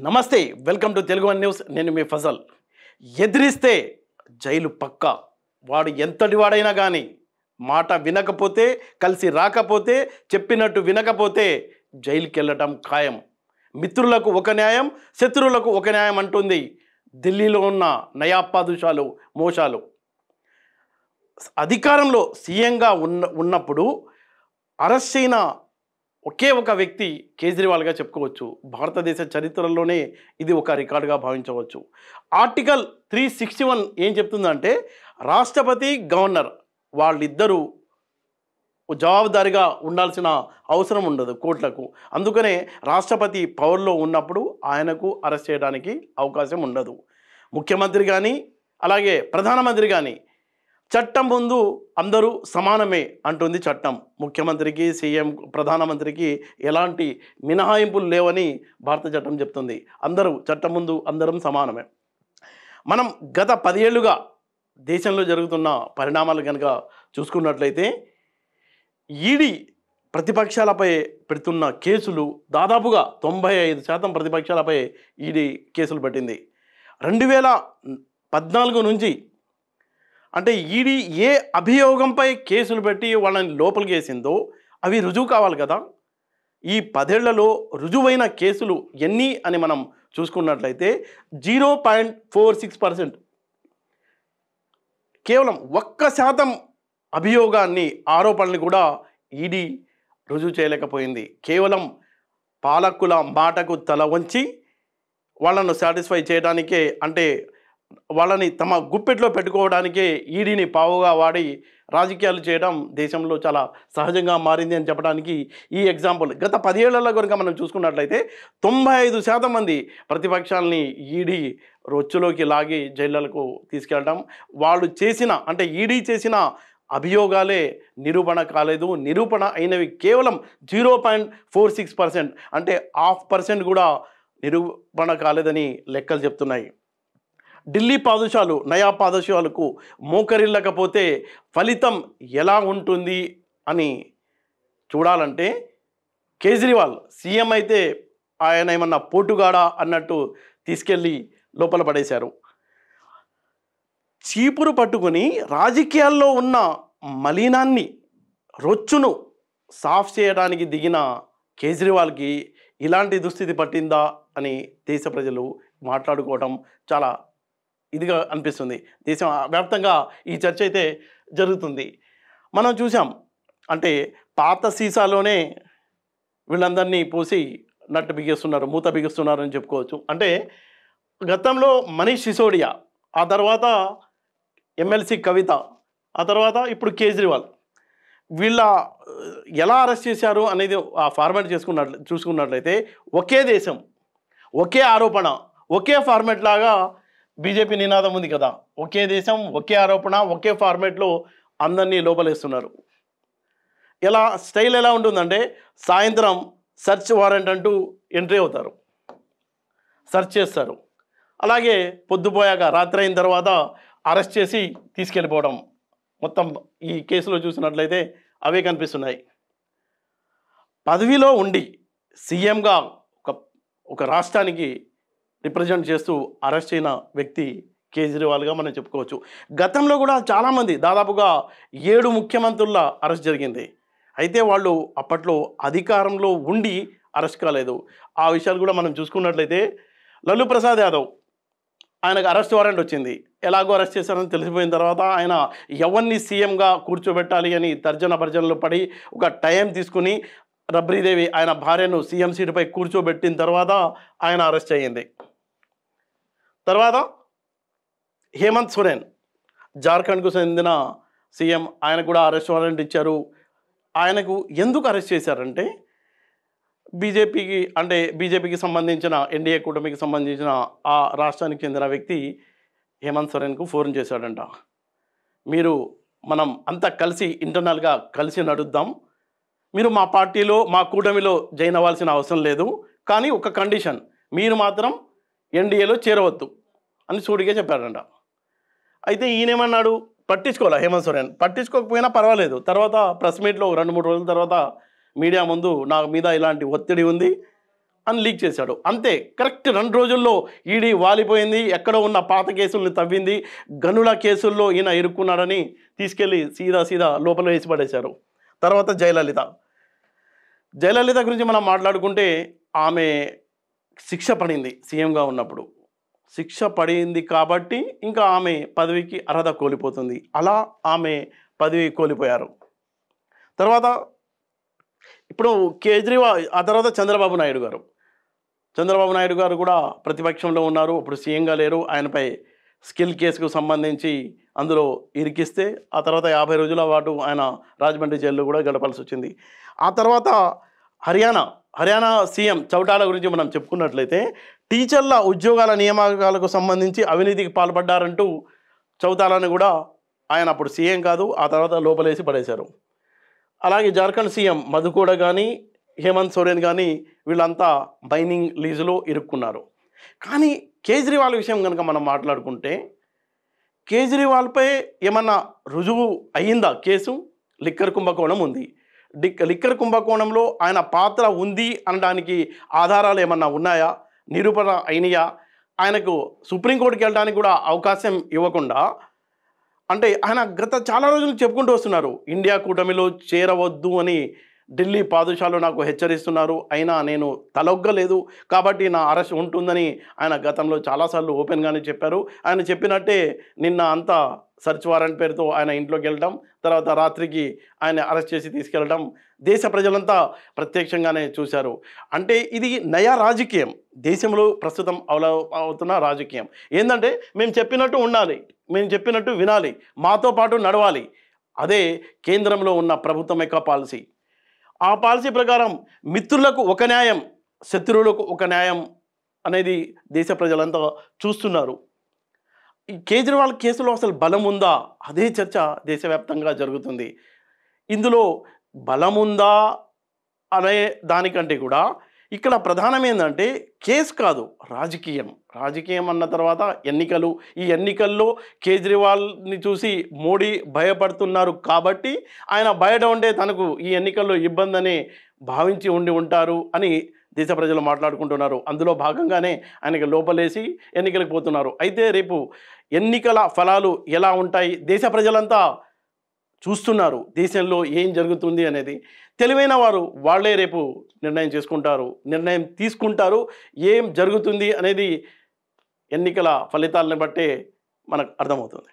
నమస్తే welcome to Telugu one news. నేను మీ Fazal. ఎదిరిస్తే jail పక్కా. వాడు ఎంతటి వాడైనా కానీ మాట వినకపోతే, కలిసి రాకపోతే, చెప్పినట్టు వినకపోతే జైలుకి వెళ్ళటం ఖాయం. మిత్రులకు ఒక న్యాయం, శత్రువులకు ఒక న్యాయం అంటుంది ఢిల్లీలో ఉన్న నయాపాదుషాలు మోషాలు. అధికారంలో సీఎంగా ఉన్నప్పుడు అరెస్ట్ అయిన ఒకే ఒక వ్యక్తి కేజ్రీవాల్గా చెప్పుకోవచ్చు. భారతదేశ చరిత్రలోనే ఇది ఒక రికార్డుగా భావించవచ్చు. ఆర్టికల్ 361 ఏం చెప్తుందంటే, రాష్ట్రపతి గవర్నర్ వాళ్ళిద్దరూ జవాబుదారీగా ఉండాల్సిన అవసరం ఉండదు కోర్టులకు. అందుకనే రాష్ట్రపతి పవర్లో ఉన్నప్పుడు ఆయనకు అరెస్ట్ చేయడానికి అవకాశం ఉండదు. ముఖ్యమంత్రి కానీ అలాగే ప్రధానమంత్రి కానీ చట్టం ముందు అందరూ సమానమే అంటుంది చట్టం. ముఖ్యమంత్రికి, సీఎం, ప్రధానమంత్రికి ఎలాంటి మినహాయింపులు లేవని భారత చట్టం చెప్తుంది. అందరూ చట్టం ముందు అందరం సమానమే. మనం గత 10 ఏళ్లుగా దేశంలో జరుగుతున్న పరిణామాలు కనుక చూసుకున్నట్లయితే, ఈడీ ప్రతిపక్షాలపై పెడుతున్న కేసులు దాదాపుగా 95% ప్రతిపక్షాలపై ఈడీ కేసులు పెట్టింది. 2014 నుంచి అంటే ఈడీ ఏ అభియోగంపై కేసులు పెట్టి వాళ్ళని లోపలికి వేసిందో అవి రుజువు కావాలి కదా. ఈ 10 ఏళ్లలో రుజువైన కేసులు ఎన్ని అని మనం చూసుకున్నట్లయితే 0.46%, కేవలం 1% అభియోగాన్ని, ఆరోపణల్ని కూడా ఈడీ రుజువు చేయలేకపోయింది. కేవలం పాలకుల మాటకు తల వంచి వాళ్ళను సాటిస్ఫై చేయడానికే, అంటే వాళ్ళని తమ గుప్పెట్లో పెట్టుకోవడానికే ఈడీని పావుగా వాడి రాజకీయాలు చేయడం దేశంలో చాలా సహజంగా మారింది అని చెప్పడానికి ఈ ఎగ్జాంపుల్. గత 10 ఏళ్లలో కనుక మనం చూసుకున్నట్లయితే 95% మంది ప్రతిపక్షాలని ఈడీ రొచ్చులోకి లాగి జైళ్ళకు తీసుకెళ్ళడం, వాళ్ళు చేసిన, అంటే ఈడీ చేసిన అభియోగాలే నిరూపణ కాలేదు. నిరూపణ అయినవి కేవలం 0.46%, అంటే 0.5% కూడా నిరూపణ కాలేదని లెక్కలు చెప్తున్నాయి. ఢిల్లీ పాదుషాలు నయా పాదుషాలకు మోకరిల్లకపోతే ఫలితం ఎలా ఉంటుంది అని చూడాలంటే, కేజ్రీవాల్ సీఎం అయితే ఆయన ఏమన్నా పోటుగాడా అన్నట్టు తీసుకెళ్ళి లోపల పడేశారు. చీపురు పట్టుకొని రాజకీయాల్లో ఉన్న మలినాన్ని, రొచ్చును సాఫ్ చేయడానికి దిగిన కేజ్రీవాల్కి ఇలాంటి దుస్థితి పట్టిందా అని దేశ ప్రజలు మాట్లాడుకోవడం చాలా ఇదిగా అనిపిస్తుంది. దేశం వ్యాప్తంగా ఈ చర్చ అయితే జరుగుతుంది. మనం చూసాం, అంటే పాత సీసాలోనే వీళ్ళందరినీ పోసి నట్టు బిగిస్తున్నారు, మూత బిగిస్తున్నారు అని చెప్పుకోవచ్చు. అంటే గతంలో మనీష్ సిసోడియా, ఆ తర్వాత ఎమ్మెల్సీ కవిత, ఆ తర్వాత ఇప్పుడు కేజ్రీవాల్, వీళ్ళ ఎలా అరెస్ట్ చేశారు అనేది ఆ ఫార్మాట్ చూసుకున్నట్లయితే ఒకే దేశం, ఒకే ఆరోపణ, ఒకే ఫార్మాట్ లాగా బీజేపీ నినాదం ఉంది కదా. ఒకే దేశం, ఒకే ఆరోపణ, ఒకే ఫార్మాట్లో అందరినీ లోపలేస్తున్నారు. ఎలా స్టైల్ ఎలా ఉంటుందంటే, సాయంత్రం సెర్చ్ వారెంట్ అంటూ ఎంట్రీ అవుతారు, సెర్చ్ చేస్తారు. అలాగే పొద్దుపోయాక, రాత్రి అయిన తర్వాత అరెస్ట్ చేసి తీసుకెళ్ళిపోవడం. మొత్తం ఈ కేసులో చూసినట్లయితే అవే కనిపిస్తున్నాయి. పదవిలో ఉండి సీఎంగా ఒక రాష్ట్రానికి రిప్రజెంట్ చేస్తూ అరెస్ట్ అయిన వ్యక్తి కేజ్రీవాల్గా మనం చెప్పుకోవచ్చు. గతంలో కూడా చాలామంది, దాదాపుగా 7 ముఖ్యమంత్రుల అరెస్ట్ జరిగింది. అయితే వాళ్ళు అప్పట్లో అధికారంలో ఉండి అరెస్ట్ కాలేదు. ఆ విషయాలు కూడా మనం చూసుకున్నట్లయితే, లల్లూ ప్రసాద్ యాదవ్, ఆయనకు అరెస్ట్ వారెంట్ వచ్చింది. ఎలాగో అరెస్ట్ చేశారని తెలిసిపోయిన తర్వాత ఆయన ఎవరిని సీఎంగా కూర్చోబెట్టాలి అని తర్జన భర్జనలు పడి ఒక టైం తీసుకుని రబ్రీదేవి ఆయన భార్యను సీఎం సీటుపై కూర్చోబెట్టిన తర్వాత ఆయన అరెస్ట్ అయ్యింది. తర్వాత హేమంత్ సోరెన్, జార్ఖండ్కు చెందిన సీఎం, ఆయన కూడా అరెస్ట్ వారెంట్ ఇచ్చారు. ఆయనకు ఎందుకు అరెస్ట్ చేశారంటే, బీజేపీకి సంబంధించిన, ఎన్డీఏ కూటమికి సంబంధించిన ఆ రాష్ట్రానికి చెందిన వ్యక్తి హేమంత్ సోరెన్కు ఫోన్ చేశాడంట. మనం అంతా కలిసి ఇంటర్నల్గా కలిసి నడుద్దాం, మీరు మా పార్టీలో, మా కూటమిలో జాయిన్ అవ్వాల్సిన అవసరం లేదు, కానీ ఒక కండిషన్, మీరు మాత్రం ఎన్డీఏలో చేరవద్దు అని సూటిగా చెప్పాడంట. అయితే ఈయనేమన్నాడు, పట్టించుకోవాలి హేమంత్ సోరెన్. పట్టించుకోకపోయినా పర్వాలేదు. తర్వాత ప్రెస్ మీట్లో 2-3 రోజుల తర్వాత మీడియా ముందు నా మీద ఇలాంటి ఒత్తిడి ఉంది, అని లీక్ చేశాడు. అంతే, కరెక్ట్ 2 రోజుల్లో ఈడీ వాలిపోయింది, ఎక్కడో ఉన్న పాత కేసుల్ని తవ్వింది, గనుల కేసుల్లో ఈయన ఇరుక్కున్నాడని తీసుకెళ్ళి సీదా లోపల వేసి పడేశారు. తర్వాత జయలలిత గురించి మనం మాట్లాడుకుంటే ఆమె శిక్ష పడింది సీఎంగా ఉన్నప్పుడు. శిక్ష పడింది కాబట్టి ఇంకా ఆమె పదవికి అర్హత కోల్పోతుంది. అలా ఆమె పదవి కోల్పోయారు. తర్వాత ఇప్పుడు కేజ్రీవాల్, ఆ తర్వాత చంద్రబాబు నాయుడు గారు కూడా ప్రతిపక్షంలో ఉన్నారు, ఇప్పుడు సీఎంగా లేరు. ఆయనపై స్కిల్ కేసుకు సంబంధించి అందులో ఇరికిస్తే ఆ తర్వాత 50 రోజుల పాటు ఆయన రాజమండ్రి జైల్లో కూడా గడపాల్సి వచ్చింది. ఆ తర్వాత హర్యానా సీఎం చౌటాల గురించి మనం చెప్పుకున్నట్లయితే టీచర్ల ఉద్యోగాల నియామకాలకు సంబంధించి అవినీతికి పాల్పడ్డారంటూ చౌటాలను కూడా ఆయన అప్పుడు సీఎం కాదు, ఆ తర్వాత లోపలేసి పడేశారు. అలాగే జార్ఖండ్ సీఎం మధుకోడ కానీ హేమంత్ సోరెన్ కానీ వీళ్ళంతా మైనింగ్ లీజులో ఇరుక్కున్నారు. కానీ కేజ్రీవాల్ విషయం కనుక మనం మాట్లాడుకుంటే కేజ్రీవాల్పై ఏమన్నా రుజువు అయ్యిందా కేసు? లిక్కర్ కుంభకోణం ఉంది. లిక్కర్ కుంభకోణంలో ఆయన పాత్ర ఉంది అనడానికి ఆధారాలు ఏమన్నా ఉన్నాయా? నిరూపణ అయినాయా? ఆయనకు సుప్రీంకోర్టుకి వెళ్ళడానికి కూడా అవకాశం ఇవ్వకుండా, అంటే ఆయన గత చాలా రోజులు చెప్పుకుంటూ వస్తున్నారు, ఇండియా కూటమిలో చేరవద్దు అని ఢిల్లీ పాదుషాలు నాకు హెచ్చరిస్తున్నారు, అయినా నేను తలొగ్గలేదు కాబట్టి నా అరెస్ట్ ఉంటుందని ఆయన గతంలో చాలాసార్లు ఓపెన్గానే చెప్పారు. ఆయన చెప్పినట్టే నిన్న అంతా సర్చ్ వారెంట్ పేరుతో ఆయన ఇంట్లోకి వెళ్ళడం, తర్వాత రాత్రికి ఆయన అరెస్ట్ చేసి తీసుకెళ్ళడం దేశ ప్రజలంతా ప్రత్యక్షంగానే చూశారు. అంటే ఇది నయా రాజకీయం, దేశంలో ప్రస్తుతం అవుతున్న రాజకీయం ఏంటంటే మేము చెప్పినట్టు ఉండాలి, మేము చెప్పినట్టు వినాలి, మాతో పాటు నడవాలి. అదే కేంద్రంలో ఉన్న ప్రభుత్వం యొక్క పాలసీ. ఆ పాలసీ ప్రకారం మిత్రులకు ఒక న్యాయం, శత్రువులకు ఒక న్యాయం అనేది దేశ ప్రజలంతా చూస్తున్నారు. ఈ కేజ్రీవాల్ కేసులో అసలు బలం ఉందా? అదే చర్చ దేశవ్యాప్తంగా జరుగుతుంది. ఇందులో బలం ఉందా అనే దానికంటే కూడా ఇక్కడ ప్రధానం ఏంటంటే కేసు కాదు, రాజకీయం అన్న తర్వాత ఎన్నికలు. ఈ ఎన్నికల్లో కేజ్రీవాల్ని చూసి మోడీ భయపడుతున్నారు కాబట్టి ఆయన బయట ఉండే తనకు ఈ ఎన్నికల్లో ఇబ్బందని భావించి ఉంటారు అని దేశ ప్రజలు మాట్లాడుకుంటున్నారు. అందులో భాగంగానే ఆయనకి లోపలేసి ఎన్నికలకు పోతున్నారు. అయితే రేపు ఎన్నికల ఫలాలు ఎలా ఉంటాయి దేశ ప్రజలంతా చూస్తున్నారు. దేశంలో ఏం జరుగుతుంది అనేది తెలివైన వారు వాళ్ళే రేపు నిర్ణయం తీసుకుంటారు. ఏం జరుగుతుంది అనేది ఎన్నికల ఫలితాలను బట్టే మనకు అర్థమవుతుంది.